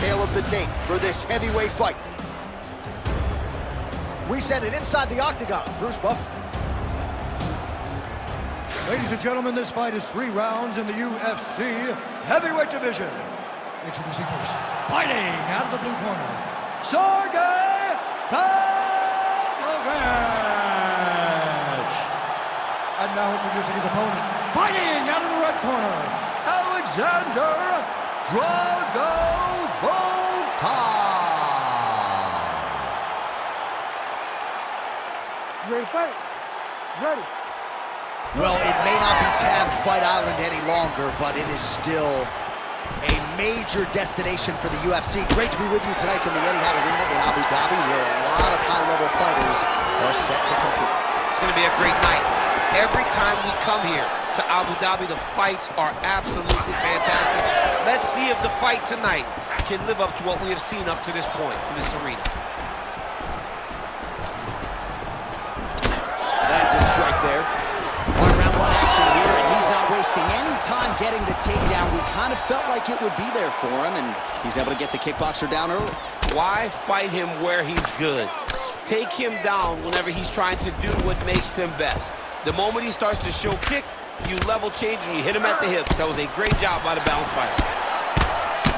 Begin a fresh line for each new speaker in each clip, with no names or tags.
tale of the tape for this heavyweight fight. We send it inside the octagon. Bruce Buff.
Ladies and gentlemen, this fight is 3 rounds in the UFC heavyweight division. Introducing first, fighting out of the blue corner, Sergei Pavlovich. And now introducing his opponent, fighting out of the red corner, Alexander Volkov.
Ready to fight? Ready.
Well, it may not be tabbed Fight Island any longer, but it is still a major destination for the UFC. Great to be with you tonight from the Etihad Arena in Abu Dhabi, where a lot of high-level fighters are set to compete.
It's going to be a great night. Every time we come here to Abu Dhabi, the fights are absolutely fantastic. Let's see if the fight tonight can live up to what we have seen up to this point from this arena.
Lands a strike there. One-round-one action here, and he's not wasting any time getting the takedown. We kind of felt like it would be there for him, and he's able to get the kickboxer down early.
Why fight him where he's good? Take him down whenever he's trying to do what makes him best. The moment he starts to show kick, you level change and you hit him at the hips. That was a great job by the balanced fighter.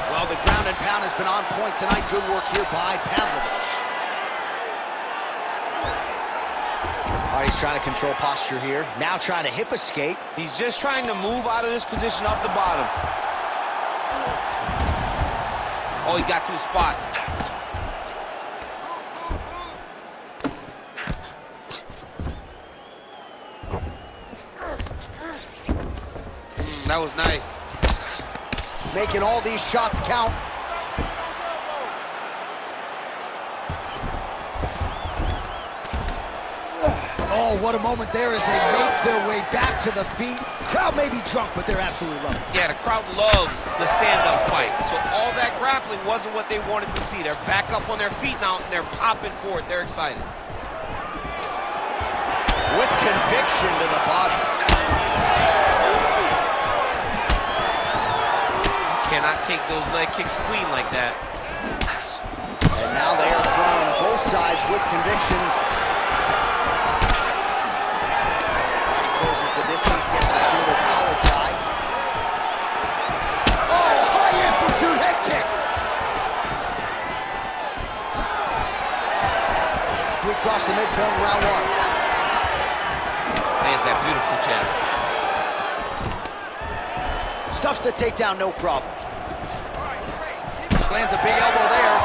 Well, the ground and pound has been on point tonight. Good work here by Pavlovich. All right, he's trying to control posture here. Now trying to hip escape.
He's just trying to move out of this position up the bottom. Oh, he got to his spot. That was nice.
Making all these shots count. Oh, what a moment there as they make their way back to the feet. Crowd may be drunk, but they're absolutely loving it.
Yeah, the crowd loves the stand-up fight. So all that grappling wasn't what they wanted to see. They're back up on their feet now, and they're popping for it. They're excited.
With conviction to the body.
You cannot take those leg kicks clean like that.
And now they are throwing both sides with conviction. Closes the distance, gets the single collar tie. Oh, high amplitude head kick. We cross the midpoint of round 1.
Lands that beautiful jab.
Stuffs the takedown, no problem. Lands a big elbow there.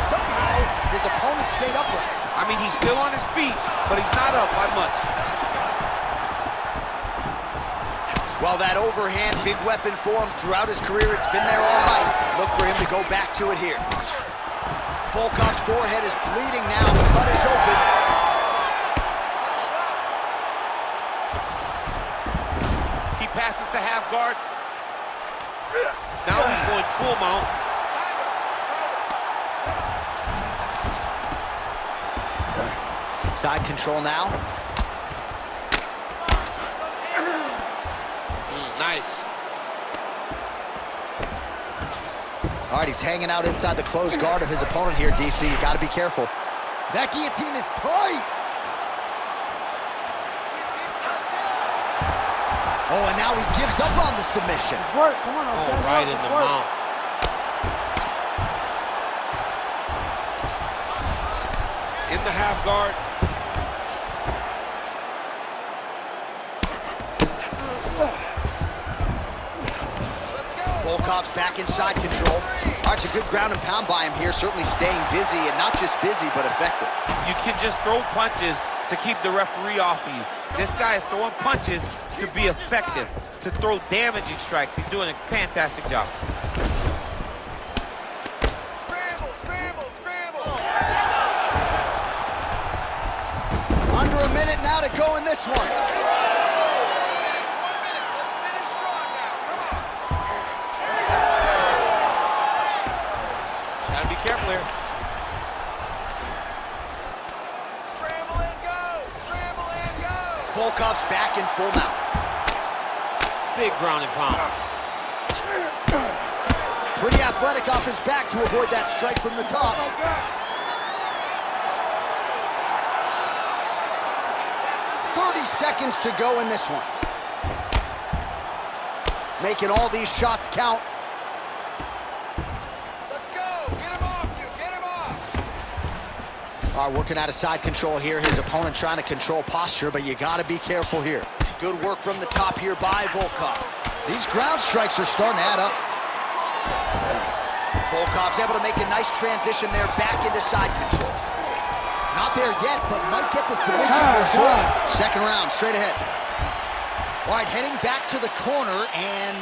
Somehow, his opponent stayed upright.
I mean, he's still on his feet, but he's not up by much.
Well, that overhand big weapon for him throughout his career, it's been there all night. Look for him to go back to it here. Volkov's forehead is bleeding now. Cut is open.
He passes to half guard. Now he's going full mount.
Side control now.
Nice.
All right, he's hanging out inside the closed guard of his opponent here, DC. You got to be careful. That guillotine is tight. Oh, and now he gives up on the submission.
Work. Come on,
Oh, right in the mount. In the half guard.
Volkov's back in side control. All right, it's a good ground and pound by him here, certainly staying busy, and not just busy, but effective.
You can just throw punches to keep the referee off of you. This guy is throwing punches to be effective, to throw damaging strikes. He's doing a fantastic job.
Scramble, scramble, scramble. Under a minute now to go in this one.
Careful here.
Scramble and go! Scramble and go! Volkov's back in full mount.
Big ground and pound.
Pretty athletic off his back to avoid that strike from the top. Seconds to go in this one. Making all these shots count.
Let's go! Get him off you! Get him off!
All right, working out of side control here. His opponent trying to control posture, but you got to be careful here. Good work from the top here by Volkov. These ground strikes are starting to add up. Volkov's able to make a nice transition there back into side control. Not there yet, but might get the submission here shortly. Second round, straight ahead. All right, heading back to the corner, and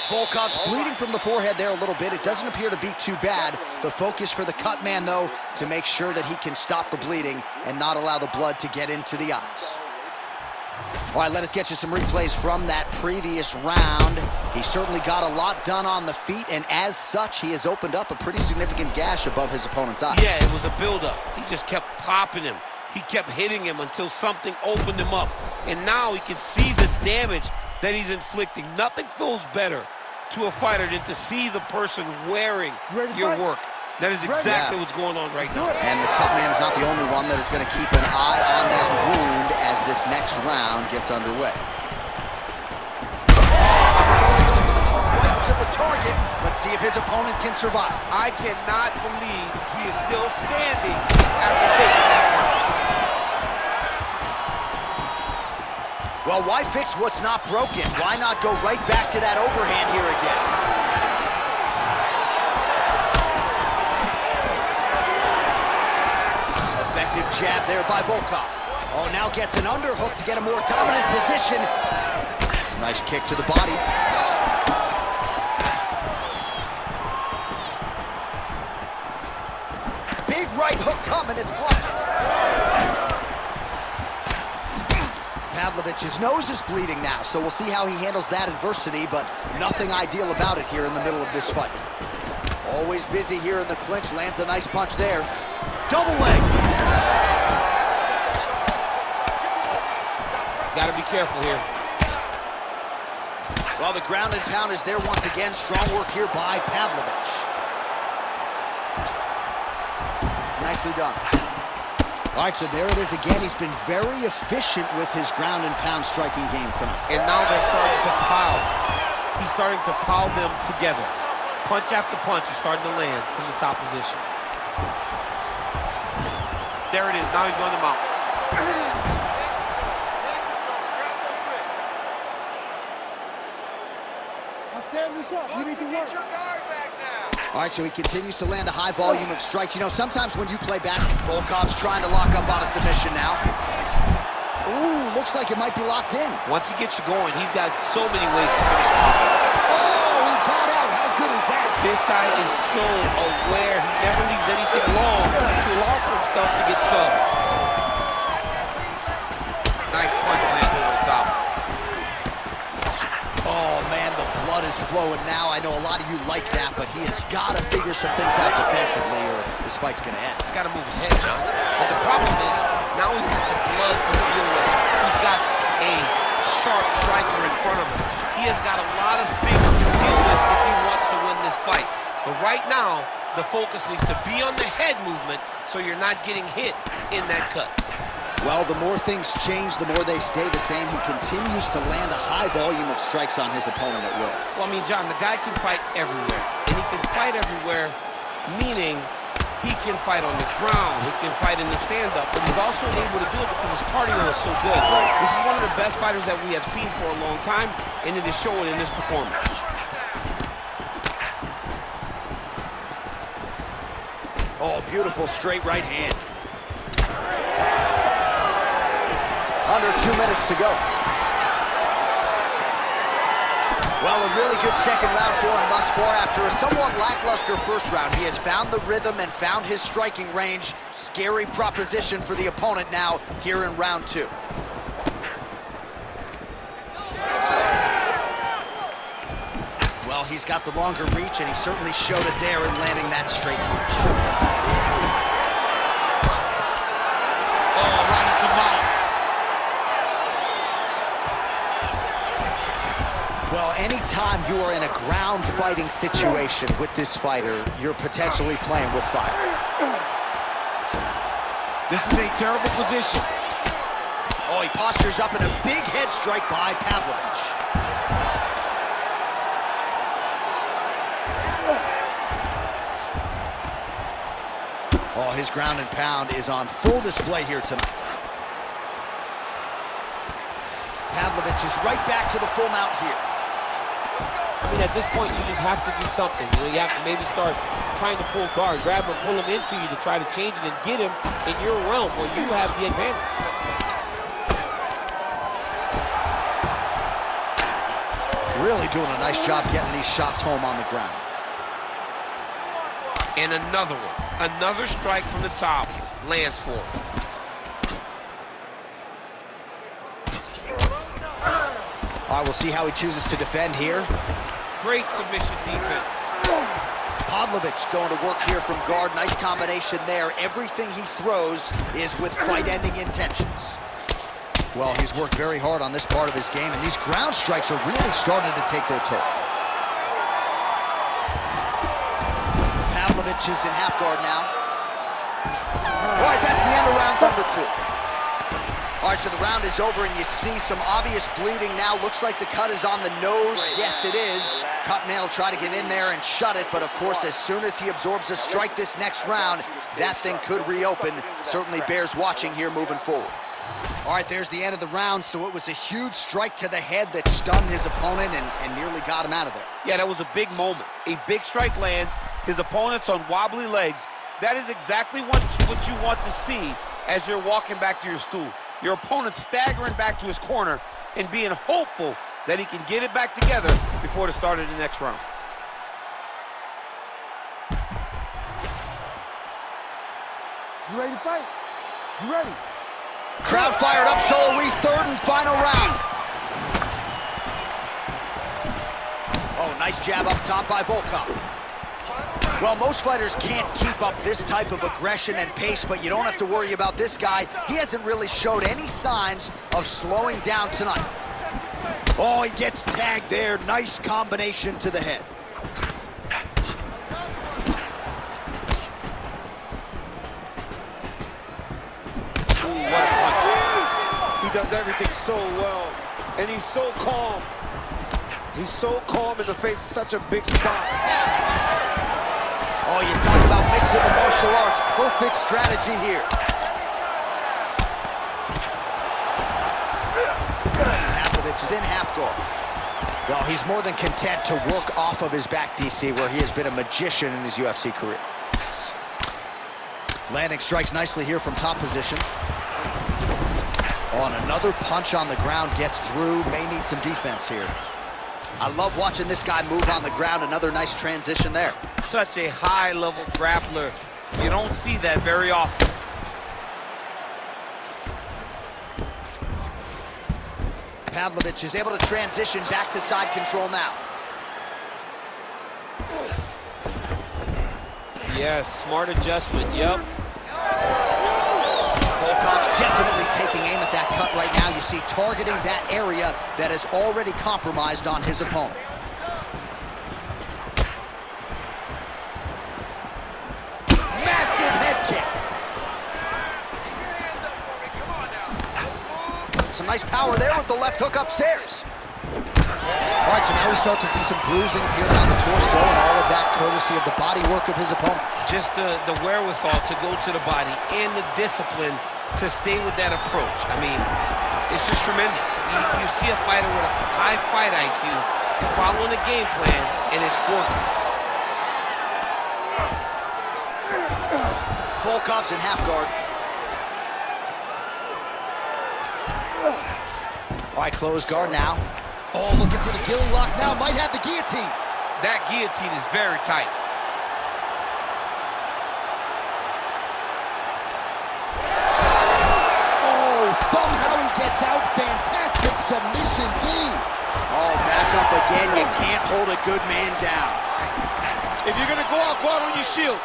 Volkov's bleeding from the forehead there a little bit. It doesn't appear to be too bad. The focus for the cut man, though, to make sure that he can stop the bleeding and not allow the blood to get into the eyes. All right, let us get you some replays from that previous round. He certainly got a lot done on the feet, and as such, he has opened up a pretty significant gash above his opponent's eye.
Yeah, it was a buildup. He just kept popping him. He kept hitting him until something opened him up. And now he can see the damage that he's inflicting. Nothing feels better to a fighter than to see the person wearing your work. That is exactly what's going on right now.
And the cut man is not the only one that is going to keep an eye on that wound as this next round gets underway. Right to the target. Let's see if his opponent can survive.
I cannot believe he is still standing after taking that one.
Well, why fix what's not broken? Why not go right back to that overhand here again? Effective jab there by Volkov. Oh, now gets an underhook to get a more dominant position. Nice kick to the body. Big right hook coming, it's blocked. Pavlovich's nose is bleeding now, so we'll see how he handles that adversity, but nothing ideal about it here in the middle of this fight. Always busy here in the clinch, lands a nice punch there. Double leg.
He's got to be careful here.
Well, the ground and pound is there once again. Strong work here by Pavlovich. Nicely done. All right, so there it is again. He's been very efficient with his ground and pound striking game tonight.
And now they're starting to pile. He's starting to pile them together. Punch after punch is starting to land from the top position. There it is. Now he's going to mount.
Now stand this up. You need to work.
Get your guard back now.
All right, so he continues to land a high volume of strikes. You know, sometimes when you play basketball, Volkov's trying to lock up on a submission now. Ooh, looks like it might be locked in.
Once he gets you going, he's got so many ways to finish off.
Oh, he got out. How good is that?
This guy is so aware. He never leaves anything long to allow for himself to get subbed. Nice punch land over the top.
Oh, man, the blood is flowing now. I know a lot of you like that, but he has got to figure some things out defensively or this fight's going to end.
He's got to move his head, John. But the problem is, now he's got the blood to deal with. He's got a sharp striker in front of him. He has got a lot of things to deal with if he wants to win this fight. But right now, the focus needs to be on the head movement so you're not getting hit in that cut.
Well, the more things change, the more they stay the same. He continues to land a high volume of strikes on his opponent at will.
Well, I mean, John, the guy can fight everywhere. And he can fight everywhere, meaning he can fight on the ground, he can fight in the stand-up, but he's also able to do it because his cardio is so good. This is one of the best fighters that we have seen for a long time, and it is showing in this performance.
Oh, beautiful straight right hand. Under 2 minutes to go. Well, a really good second round for him thus far. After a somewhat lackluster first round, he has found the rhythm and found his striking range. Scary proposition for the opponent now here in round 2. Well, he's got the longer reach, and he certainly showed it there in landing that straight punch.
Oh, right into mouth.
Well, anytime you are in a ground fighting situation with this fighter, you're potentially playing with fire.
This is a terrible position.
Oh, he postures up in a big head strike by Pavlovich. Oh, his ground and pound is on full display here tonight. Pavlovich is right back to the full mount here.
I mean, at this point, you just have to do something. You know, you have to maybe start trying to pull guard, grab him, pull him into you to try to change it and get him in your realm where you have the advantage.
Really doing a nice job getting these shots home on the ground.
And another one. Another strike from the top lands for him.
All right, we'll see how he chooses to defend here.
Great submission defense.
Pavlovich going to work here from guard. Nice combination there. Everything he throws is with fight-ending intentions. Well, he's worked very hard on this part of his game, and these ground strikes are really starting to take their toll. Pavlovich is in half guard now. All right, that's the end of round number 2. All right, so the round is over, and you see some obvious bleeding now. Looks like the cut is on the nose. Yes, it is. Cutman will try to get in there and shut it, but of course, as soon as he absorbs a strike this next round, that thing could reopen. Certainly bears watching here moving forward. All right, there's the end of the round, so it was a huge strike to the head that stunned his opponent and nearly got him out of there.
Yeah, that was a big moment. A big strike lands, his opponent's on wobbly legs. That is exactly what you want to see as you're walking back to your stool. Your opponent staggering back to his corner and being hopeful that he can get it back together before the start of the next round.
You ready to fight? You ready?
Crowd fired up, so are we. Third and final round. Oh, nice jab up top by Volkov. Well, most fighters can't keep up this type of aggression and pace, but you don't have to worry about this guy. He hasn't really showed any signs of slowing down tonight. Oh, he gets tagged there. Nice combination to the head.
Ooh, what a punch. He does everything so well, and he's so calm. He's so calm in the face of such a big spot.
Oh, you talk about mixing the martial arts. Perfect strategy here. Pavlovich is in half guard. Well, he's more than content to work off of his back, DC, where he has been a magician in his UFC career. Landing strikes nicely here from top position. Oh, and another punch on the ground gets through. May need some defense here. I love watching this guy move on the ground. Another nice transition there.
Such a high-level grappler. You don't see that very often.
Pavlovich is able to transition back to side control now.
Yes, smart adjustment, yep.
Volkov's definitely taking aim at that cut right now. You see, targeting that area that is already compromised on his opponent. Massive head kick.
Hands up for me. Come on now. Let's move.
Some nice power there with the left hook upstairs. All right, so now we start to see some bruising appearing on the torso, and all of that courtesy of the body work of his opponent.
Just the wherewithal to go to the body and the discipline to stay with that approach. I mean, it's just tremendous. You see a fighter with a high fight IQ following a game plan, and it's working.
Volkov's in half guard. All right, closed guard now. Oh, looking for the gilly lock now. Might have the guillotine.
That guillotine is very tight.
Oh, somehow he gets out. Fantastic submission D. Oh, back up again. You can't hold a good man down.
If you're going to go out on your shield.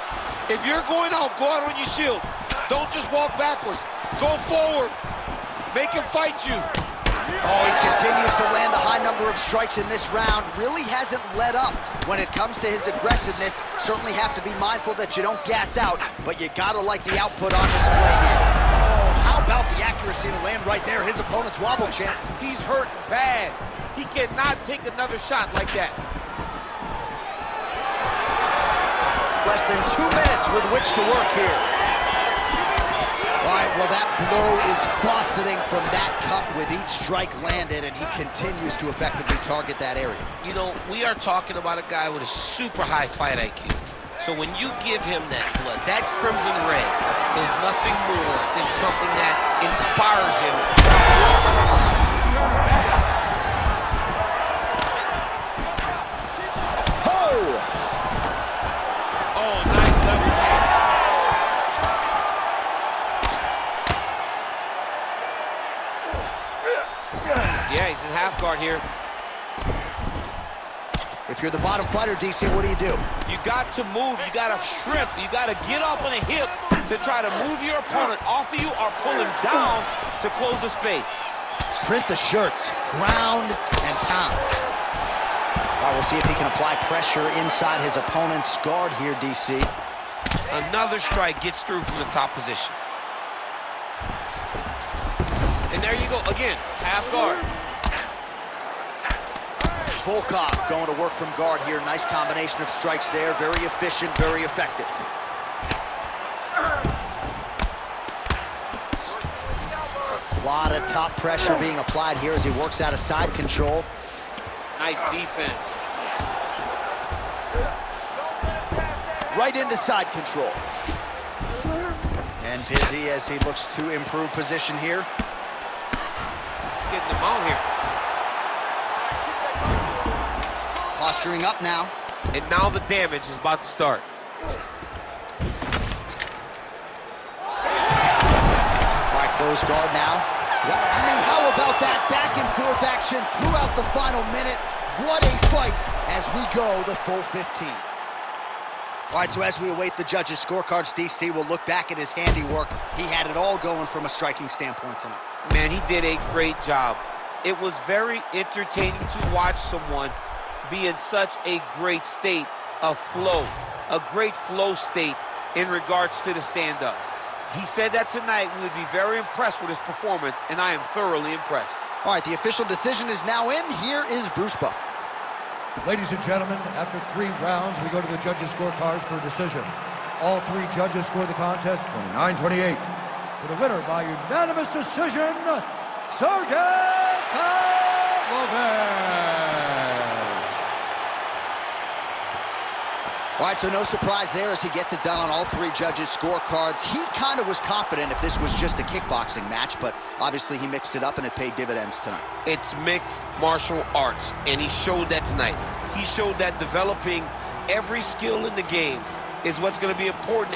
If you're going out, go out on your shield. Don't just walk backwards. Go forward. Make him fight you.
Oh, he continues to land a high number of strikes in this round. Really hasn't let up when it comes to his aggressiveness. Certainly have to be mindful that you don't gas out, but you gotta like the output on display here. Oh, how about the accuracy to land right there? His opponent's wobble, champ.
He's hurt bad. He cannot take another shot like that.
Less than 2 minutes with which to work here. All right, well, that blow is bussing from that cut with each strike landed, and he continues to effectively target that area.
You know, we are talking about a guy with a super high fight IQ. So when you give him that blood, that crimson red is nothing more than something that inspires him. Oh, nice leverage here. Yeah, he's in half guard here.
If you're the bottom fighter, DC, what do?
You got to move, you got to shrimp, you got to get up on a hip to try to move your opponent off of you or pull him down to close the space.
Print the shirts, ground and pound. All right, we'll see if he can apply pressure inside his opponent's guard here, DC.
Another strike gets through from the top position. And there you go, again, half guard.
Volkov going to work from guard here. Nice combination of strikes there. Very efficient, very effective. A lot of top pressure being applied here as he works out of side control.
Nice defense.
Right into side control. And busy as he looks to improve position here.
Getting him out here.
Posturing up now.
And now the damage is about to start.
All right, close guard now. I mean, how about that back and forth action throughout the final minute? What a fight as we go the full 15. All right, so as we await the judges' scorecards, DC will look back at his handiwork. He had it all going from a striking standpoint tonight.
Man, he did a great job. It was very entertaining to watch someone be in such a great state of flow, a great flow state in regards to the stand-up. He said that tonight we would be very impressed with his performance, and I am thoroughly impressed.
All right, the official decision is now in. Here is Bruce Buffer.
Ladies and gentlemen, after 3 rounds, we go to the judges' scorecards for a decision. All 3 judges scored the contest 29-28. For the winner by unanimous decision, Sergei Pavlovich.
All right, so no surprise there as he gets it done on all 3 judges' scorecards. He kind of was confident if this was just a kickboxing match, but obviously he mixed it up and it paid dividends tonight.
It's mixed martial arts, and he showed that tonight. He showed that developing every skill in the game is what's going to be important